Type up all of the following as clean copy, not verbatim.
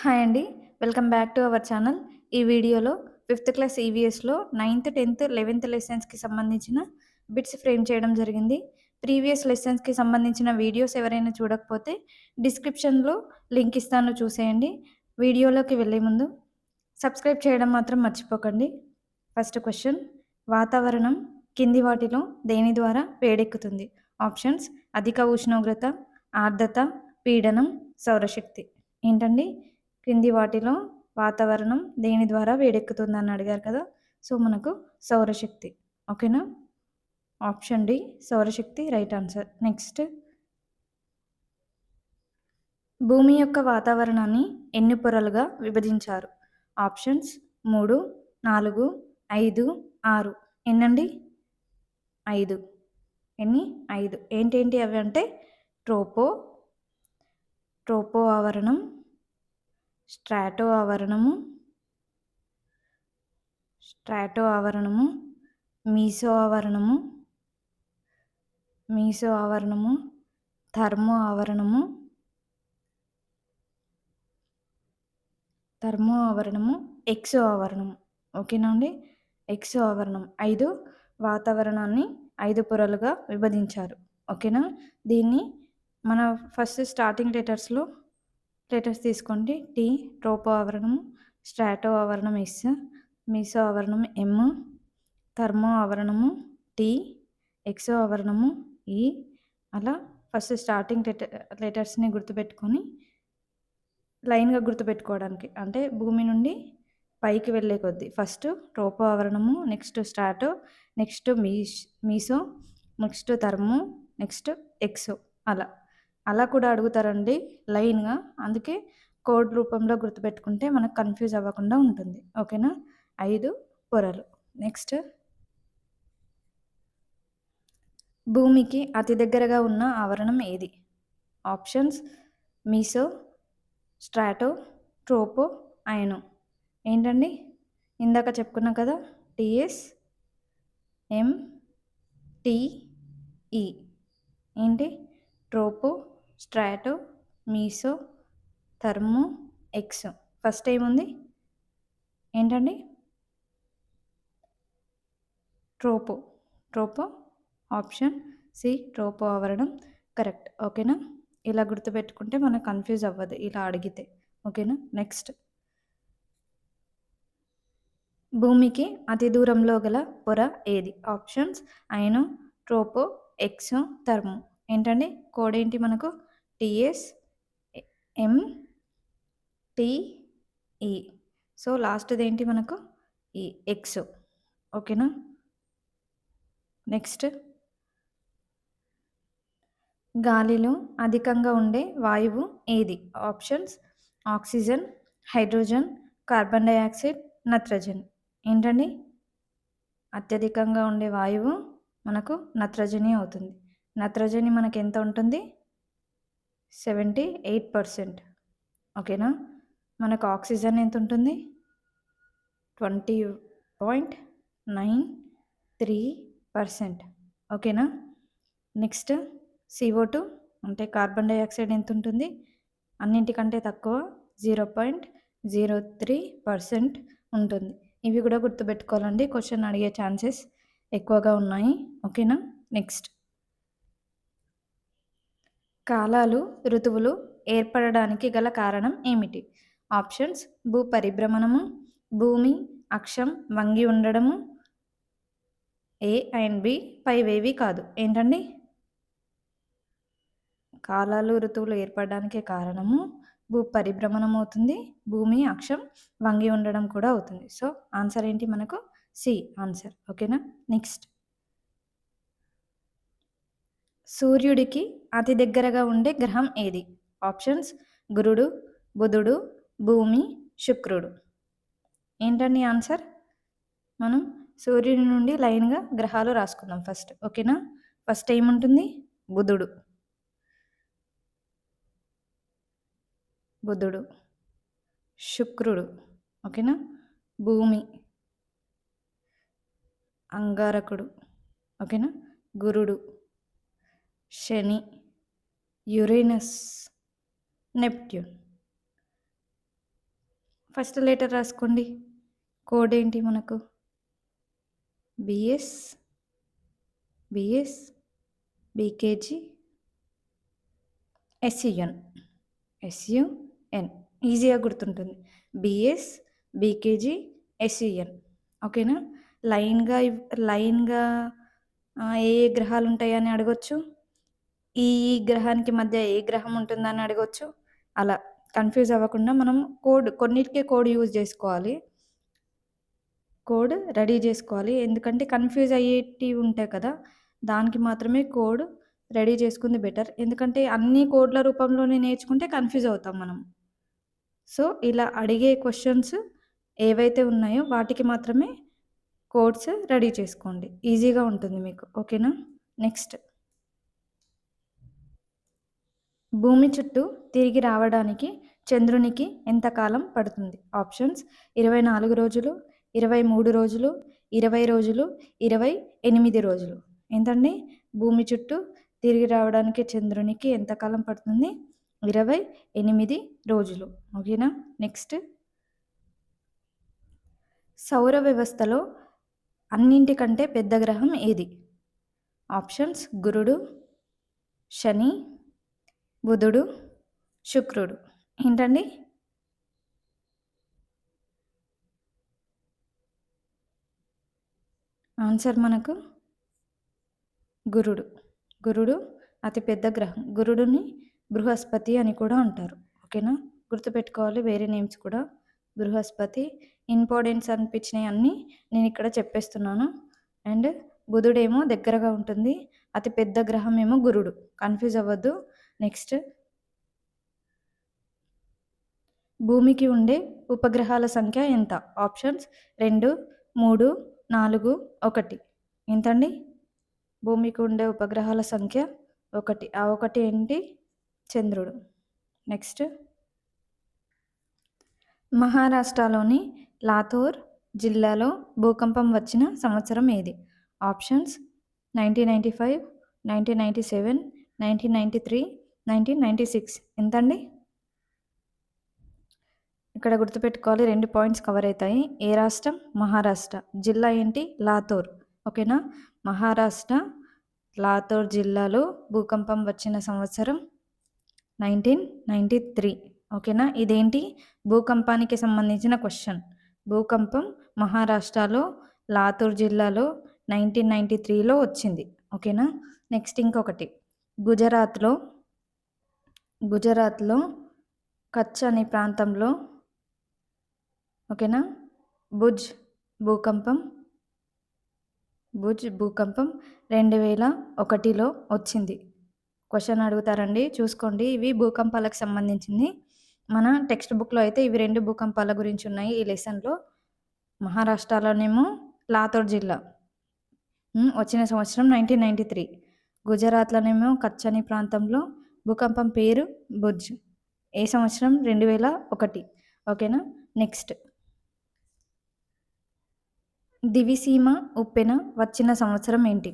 Hi అండి. Welcome back to our channel. ఈ వీడియోలో ఫిఫ్త్ క్లాస్ ఈవీఎస్‌లో 9థ్, 10థ్, 11థ్ లెసన్స్‌కి సంబంధించిన బిట్స్ ఫ్రేమ్ చేయడం జరిగింది. ప్రీవియస్ లెసన్స్‌కి సంబంధించిన వీడియోస్ ఎవరైనా చూడకపోతే డిస్క్రిప్షన్‌లో లింక్ ఇస్తాను చూసేయండి. వీడియోలోకి వెళ్ళే ముందు సబ్స్క్రైబ్ చేయడం మాత్రం మర్చిపోకండి. ఫస్ట్ క్వెషన్, వాతావరణం కింది వాటిలో దేని ద్వారా వేడెక్కుతుంది? ఆప్షన్స్: అధిక ఉష్ణోగ్రత, ఆర్ద్రత, పీడనం, సౌరశక్తి. ఏంటండి? క్రింది వాటిలో వాతావరణం దేని ద్వారా వేడెక్కుతుందని అడిగారు కదా! సో, మనకు సౌరశక్తి. ఓకేనా? ఆప్షన్ డి సౌరశక్తి రైట్ ఆన్సర్. నెక్స్ట్, భూమి యొక్క వాతావరణాన్ని ఎన్ని పొరలుగా విభజించారు? ఆప్షన్స్ 3, 4, 5, 6. ఎన్నండి? 5. ఎన్ని? 5. ఏంటేంటి అవి అంటే ట్రోపో ఆవరణం, స్ట్రాటో ఆవరణము, మీసో ఆవరణము, థర్మో ఆవరణము, ఎక్సో ఆవరణము. ఓకేనా అండి? ఎక్సో ఆవరణం. 5 వాతావరణాన్ని 5 పొరలుగా విభజించారు. ఓకేనా? దీన్ని మన ఫస్ట్ స్టార్టింగ్ లెటర్స్ తీసుకోండి. టీ ట్రోపో ఆవరణము, స్ట్రాటో ఆవరణం ఎస్, మీసో ఆవరణం ఎమ్, థర్మో ఆవరణము టీ, ఎక్సో ఆవరణము ఈ. అలా ఫస్ట్ స్టార్టింగ్ లెటర్స్ని గుర్తుపెట్టుకొని లైన్గా గుర్తుపెట్టుకోవడానికి, అంటే భూమి నుండి పైకి వెళ్ళే కొద్దీ ఫస్ట్ ట్రోపో ఆవరణము, next strato, next meso, next thermo, next exo. అలా కూడా అడుగుతారండి లైన్గా. అందుకే కోడ్ రూపంలో గుర్తుపెట్టుకుంటే మనకు కన్ఫ్యూజ్ అవ్వకుండా ఉంటుంది. ఓకేనా? 5 పొరలు. నెక్స్ట్, భూమికి అతి దగ్గరగా ఉన్న ఆవరణం ఏది? ఆప్షన్స్ మీసో, స్ట్రాటో, ట్రోపో, అయనో. ఏంటండి? ఇందాక చెప్పుకున్నాం కదా, టిఎస్, ఎం, టిఈ. ఏంటి? ట్రోపో, స్ట్రాటో, మీసో, థర్మో, ఎక్సో. ఫస్ట్ ఏముంది? ఏంటండి? ట్రోపో. ఆప్షన్ సి ట్రోపో ఆవరణం కరెక్ట్. ఓకేనా? ఇలా గుర్తుపెట్టుకుంటే మనకు కన్ఫ్యూజ్ అవ్వదు ఇలా అడిగితే. ఓకేనా? నెక్స్ట్, భూమికి అతి దూరంలో గల పొర ఏది? Options iono, tropo, exo, thermo. ఏంటండి? కోడ్ ఏంటి మనకు? T S, M, T E. సో లాస్ట్ది ఏంటి మనకు? ఈ ఎక్సో. ఓకేనా? నెక్స్ట్, గాలిలో అధికంగా ఉండే వాయువు ఏది? Options oxygen, hydrogen, carbon dioxide, నత్రజని. ఏంటండి? అత్యధికంగా ఉండే వాయువు మనకు నత్రజని అవుతుంది. నత్రజని మనకి ఎంత ఉంటుంది? 78%. ఓకేనా? మనకు ఆక్సిజన్ ఎంత ఉంటుంది? 20.93%. ఓకేనా? నెక్స్ట్, CO2 అంటే కార్బన్ డైఆక్సైడ్ ఎంత ఉంటుంది? అన్నింటికంటే తక్కువ 0.03% ఉంటుంది. ఇవి కూడా గుర్తుపెట్టుకోవాలండి, క్వశ్చన్ అడిగే ఛాన్సెస్ ఎక్కువగా ఉన్నాయి. ఓకేనా? నెక్స్ట్, కాలాలు, ఋతువులు ఏర్పడడానికి గల కారణం ఏమిటి? ఆప్షన్స్ భూ పరిభ్రమణము, భూమి అక్షం వంగి ఉండడము, ఏ అండ్ బి పైవేవి కాదు. ఏంటండి? కాలాలు, ఋతువులు ఏర్పడడానికి కారణము భూ పరిభ్రమణం అవుతుంది, భూమి అక్షం వంగి ఉండడం కూడా అవుతుంది. సో ఆన్సర్ ఏంటి మనకు? C answer. ఓకేనా? నెక్స్ట్, సూర్యుడికి అతి దగ్గరగా ఉండే గ్రహం ఏది? ఆప్షన్స్ గురుడు, బుధుడు, భూమి, శుక్రుడు. ఏంటండి ఆన్సర్? మనం సూర్యుడి నుండి లైన్గా గ్రహాలు రాసుకుందాం ఫస్ట్. ఓకేనా? ఫస్ట్ ఏముంటుంది? బుధుడు, శుక్రుడు. ఓకేనా? భూమి, అంగారకుడు. ఓకేనా? గురుడు, శని, యురేనస్, నెప్ట్యూన్. ఫస్ట్ లెటర్ రాసుకోండి. కోడ్ ఏంటి మనకు? B S, B S, B K G, S U N, S U N ఈజీగా గుర్తుంటుంది. B S, B K G, S U N. ఓకేనా? లైన్గా ఏ ఏ గ్రహాలు ఉంటాయని అడగొచ్చు. ఈ గ్రహానికి మధ్య ఏ గ్రహం ఉంటుందని అడగొచ్చు. అలా కన్ఫ్యూజ్ అవ్వకుండా మనం కొన్నిటికే కోడ్ యూజ్ చేసుకోవాలి. కోడ్ రెడీ చేసుకోవాలి. ఎందుకంటే కన్ఫ్యూజ్ అయ్యేటివి ఉంటాయి కదా, దానికి మాత్రమే కోడ్ రెడీ చేసుకుంది బెటర్. ఎందుకంటే అన్ని కోడ్ల రూపంలోనే నేర్చుకుంటే కన్ఫ్యూజ్ అవుతాం మనం. సో ఇలా అడిగే క్వశ్చన్స్ ఏవైతే ఉన్నాయో వాటికి మాత్రమే కోడ్స్ రెడీ చేసుకోండి. ఈజీగా ఉంటుంది మీకు. ఓకేనా? నెక్స్ట్, భూమి చుట్టూ తిరిగి రావడానికి చంద్రునికి ఎంతకాలం పడుతుంది? ఆప్షన్స్: 24 రోజులు, 23 రోజులు, 20 రోజులు, 28 రోజులు. ఏంటండి? భూమి చుట్టూ తిరిగి రావడానికి చంద్రునికి ఎంతకాలం పడుతుంది? 28 రోజులు. ఓకేనా? నెక్స్ట్, సౌర వ్యవస్థలో అన్నింటికంటే పెద్ద గ్రహం ఏది? ఆప్షన్స్: గురుడు, శని, బుధుడు, శుక్రుడు. ఏంటండి? ఆన్సర్ మనకు గురుడు. గురుడు అతిపెద్ద గ్రహం. గురుడుని బృహస్పతి అని కూడా అంటారు. ఓకేనా? గుర్తుపెట్టుకోవాలి వేరే నేమ్స్ కూడా. బృహస్పతి. ఇంపార్టెన్స్ అనిపించినవి అన్నీ నేను ఇక్కడ చెప్పేస్తున్నాను. అండ్ బుధుడేమో దగ్గరగా ఉంటుంది, అతిపెద్ద గ్రహం ఏమో గురుడు. కన్ఫ్యూజ్ అవ్వద్దు. నెక్స్ట్, భూమికి ఉండే ఉపగ్రహాల సంఖ్య ఎంత? ఆప్షన్స్: 2, 3, 4, 1. ఎంతండి? భూమికి ఉండే ఉపగ్రహాల సంఖ్య 1. ఆ 1 ఏంటి? చంద్రుడు. నెక్స్ట్, మహారాష్ట్రలోని లాతూర్ జిల్లాలో భూకంపం వచ్చిన సంవత్సరం ఏది? ఆప్షన్స్: 1995, 1997, 1993, 1996. ఎంతండి? ఇక్కడ గుర్తుపెట్టుకోవాలి, 2 పాయింట్స్ కవర్ అవుతాయి. ఏ రాష్ట్రం? మహారాష్ట్ర. జిల్లా ఏంటి? లాతూర్. ఓకేనా? మహారాష్ట్ర లాతూర్ జిల్లాలో భూకంపం వచ్చిన సంవత్సరం 1993. ఓకేనా? ఇదేంటి? భూకంపానికి సంబంధించిన క్వశ్చన్. భూకంపం మహారాష్ట్రలో లాతూర్ జిల్లాలో 1993లో వచ్చింది. ఓకేనా? నెక్స్ట్, ఇంకొకటి, గుజరాత్లో కచ్ అనే ప్రాంతంలో, ఓకేనా, భుజ్ భూకంపం 2001లో వచ్చింది. క్వశ్చన్ అడుగుతారండి, చూసుకోండి. ఇవి భూకంపాలకు సంబంధించింది. మన టెక్స్ట్ బుక్లో అయితే ఇవి 2 భూకంపాల గురించి ఉన్నాయి ఈ లెసన్లో. మహారాష్ట్రలోనేమో లాతూర్ జిల్లా వచ్చిన సంవత్సరం 1993. గుజరాత్లోనేమో కచ్ అనే ప్రాంతంలో భూకంపం పేరు భుజ్. ఏ సంవత్సరం? 2001. ఓకేనా? నెక్స్ట్, దివిసీమ ఉప్పెన వచ్చిన సంవత్సరం ఏంటి?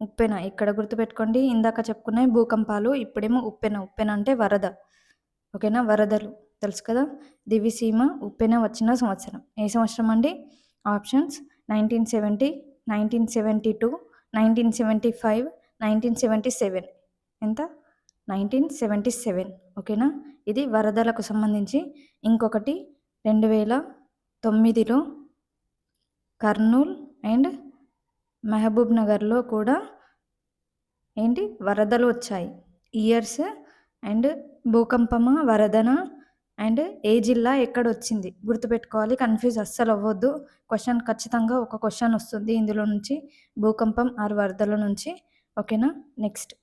ఉప్పెన ఇక్కడ గుర్తుపెట్టుకోండి. ఇందాక చెప్పుకునే భూకంపాలు, ఇప్పుడేమో ఉప్పెన. ఉప్పెన అంటే వరద. ఓకేనా? వరదలు తెలుసు కదా. దివిసీమ ఉప్పెన వచ్చిన సంవత్సరం ఏ సంవత్సరం అండి? ఆప్షన్స్: 1970, 1972, 1975, 1977. ఎంత? 1977. ఓకేనా? ఇది వరదలకు సంబంధించి. ఇంకొకటి 2009లో కర్నూల్ అండ్ మహబూబ్ నగర్లో కూడా ఏంటి? వరదలు వచ్చాయి. ఇయర్స్ అండ్ భూకంపమా వరదనా అండ్ ఏ జిల్లా ఎక్కడ వచ్చింది గుర్తుపెట్టుకోవాలి. కన్ఫ్యూజ్ అస్సలు అవ్వద్దు. క్వశ్చన్ ఖచ్చితంగా ఒక క్వశ్చన్ వస్తుంది ఇందులో నుంచి, భూకంపం ఆర్ వరదల నుంచి. ఓకేనా? నెక్స్ట్,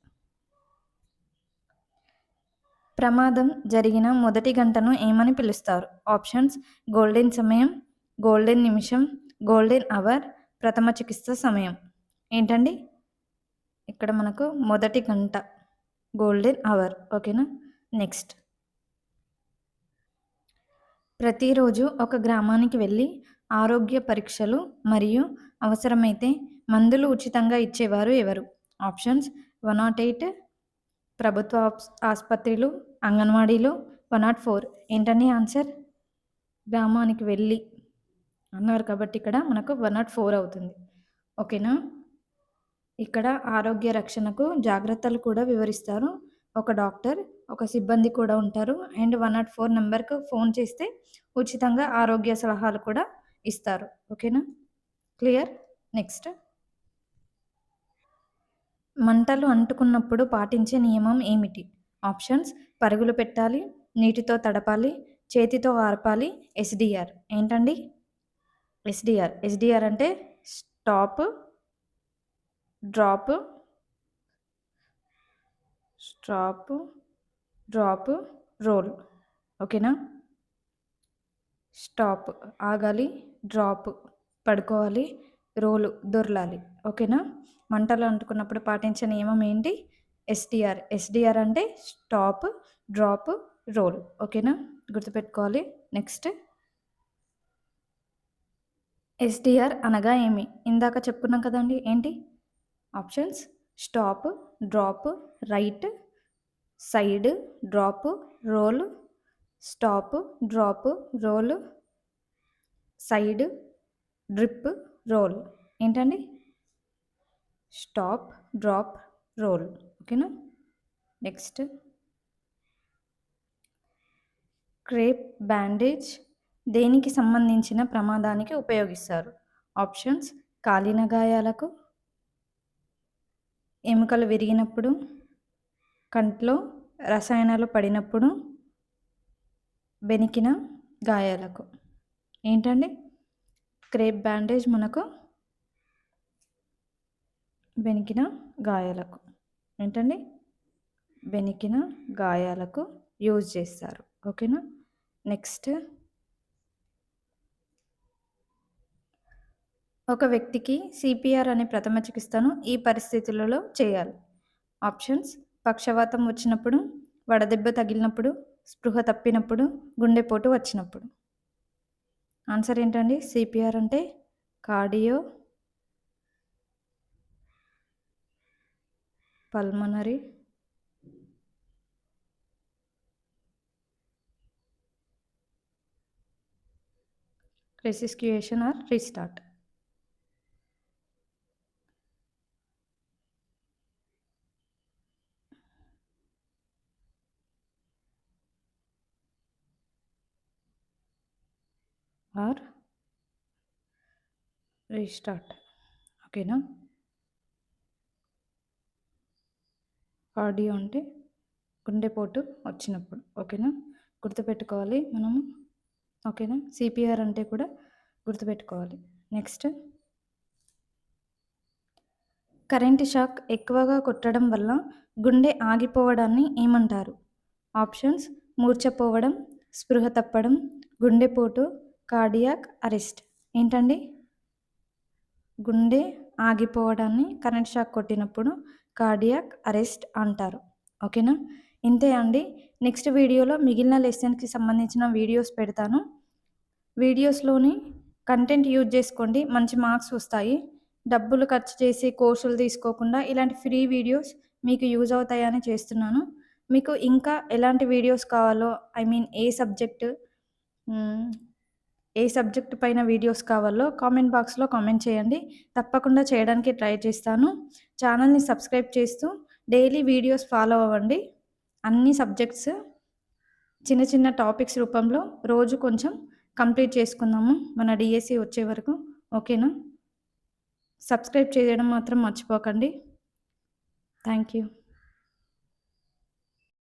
ప్రమాదం జరిగిన మొదటి గంటను ఏమని పిలుస్తారు? ఆప్షన్స్: గోల్డెన్ సమయం, గోల్డెన్ నిమిషం, గోల్డెన్ అవర్, ప్రథమ చికిత్స సమయం. ఏంటండి? ఇక్కడ మనకు మొదటి గంట, గోల్డెన్ అవర్. ఓకేనా? నెక్స్ట్, ప్రతిరోజు ఒక గ్రామానికి వెళ్ళి ఆరోగ్య పరీక్షలు మరియు అవసరమైతే మందులు ఉచితంగా ఇచ్చేవారు ఎవరు? ఆప్షన్స్: 108 ప్రభుత్వ ఆసుపత్రులు, అంగన్వాడీలు, 104. ఏంటని ఆన్సర్? గ్రామానికి వెళ్ళి అన్నారు కాబట్టి ఇక్కడ మనకు 104 అవుతుంది. ఓకేనా? ఇక్కడ ఆరోగ్య రక్షణకు జాగ్రత్తలు కూడా వివరిస్తారు. ఒక డాక్టర్, ఒక సిబ్బంది కూడా ఉంటారు. అండ్ 104 నంబర్‌కు ఫోన్ చేస్తే ఉచితంగా ఆరోగ్య సలహాలు కూడా ఇస్తారు. ఓకేనా? క్లియర్? నెక్స్ట్. మంటలు అంటుకున్నప్పుడు పాటించే నియమం ఏమిటి? ఆప్షన్స్: పరుగులు పెట్టాలి, నీటితో తడపాలి, చేతితో ఆర్పాలి, ఎస్‌డిఆర్. ఏంటండి? ఎస్‌డిఆర్. ఎస్‌డిఆర్ అంటే stop, drop, stop, drop, roll. ఓకేనా? స్టాప్ ఆగాలి, డ్రాప్ పడుకోవాలి, రోలు దొర్లాలి. ఓకేనా? మంటలు అంటుకున్నప్పుడు పాటించే నియమం ఏంటి? ఎస్‌డిఆర్. ఎస్‌డిఆర్ అంటే స్టాప్, డ్రాప్, రోల్. ఓకేనా? గుర్తుపెట్టుకోవాలి. నెక్స్ట్. ఎస్‌డిఆర్ అనగా ఏమి? ఇందాక చెప్పుకున్నాం కదండి. ఏంటి? Options: stop, drop, right, side, drop, roll, stop, drop, roll, side, drip, roll. ఏంటండి? Stop, drop, roll. ఓకేనా? నెక్స్ట్. క్రేప్ బ్యాండేజ్ దేనికి సంబంధించిన ప్రమాదానికి ఉపయోగిస్తారు? ఆప్షన్స్: కాలిన గాయాలకు, ఎముకలు విరిగినప్పుడు, కంట్లో రసాయనాలు పడినప్పుడు, బెనికిన గాయాలకు. ఏంటండి? క్రేప్ బ్యాండేజ్ మనకు బెనికిన గాయాలకు. ఏంటండి? బెనికిన గాయాలకు యూజ్ చేస్తారు. ఓకేనా? నెక్స్ట్. ఒక వ్యక్తికి సిపిఆర్ అనే ప్రథమ చికిత్సను ఈ పరిస్థితులలో చేయాలి. ఆప్షన్స్: పక్షవాతం వచ్చినప్పుడు, వడదెబ్బ తగిలినప్పుడు, స్పృహ తప్పినప్పుడు, గుండెపోటు వచ్చినప్పుడు. ఆన్సర్ ఏంటండి? సిపిఆర్ అంటే cardio pulmonary resuscitation or restart. Or restart. ఓకేనా? కార్డియో అంటే గుండెపోటు వచ్చినప్పుడు. ఓకేనా? గుర్తుపెట్టుకోవాలి మనము. ఓకేనా? సిపిఆర్ అంటే కూడా గుర్తుపెట్టుకోవాలి. నెక్స్ట్. కరెంట్ షాక్ ఎక్కువగా కొట్టడం వల్ల గుండె ఆగిపోవడాన్ని ఏమంటారు? ఆప్షన్స్: మూర్ఛపోవడం, స్పృహ తప్పడం, గుండెపోటు, కార్డియాక్ అరెస్ట్. ఏంటండి? గుండె ఆగిపోవడాన్ని కరెంట్ షాక్ కొట్టినప్పుడు కార్డియాక్ అరెస్ట్ అంటారు. ఓకేనా? ఇంతే అండి. నెక్స్ట్ వీడియోలో మిగిలిన లెసన్స్కి సంబంధించిన వీడియోస్ పెడతాను. వీడియోస్లోని కంటెంట్ యూజ్ చేసుకోండి, మంచి మార్క్స్ వస్తాయి. డబ్బులు ఖర్చు చేసి కోర్సులు తీసుకోకుండా ఇలాంటి ఫ్రీ వీడియోస్ మీకు యూజ్ అవుతాయని చేస్తున్నాను. మీకు ఇంకా ఎలాంటి వీడియోస్ కావాలో, ఏ సబ్జెక్ట్ పైన వీడియోస్ కావాలో కామెంట్ బాక్స్లో కామెంట్ చేయండి. తప్పకుండా చేయడానికి ట్రై చేస్తాను. ఛానల్ని సబ్స్క్రైబ్ చేస్తూ డైలీ వీడియోస్ ఫాలో అవ్వండి. అన్ని సబ్జెక్ట్స్ చిన్న చిన్న టాపిక్స్ రూపంలో రోజు కొంచెం కంప్లీట్ చేసుకుందాము మన డిఎస్సి వచ్చే వరకు. ఓకేనా? సబ్స్క్రైబ్ చేయడం మాత్రం మర్చిపోకండి. Thank you.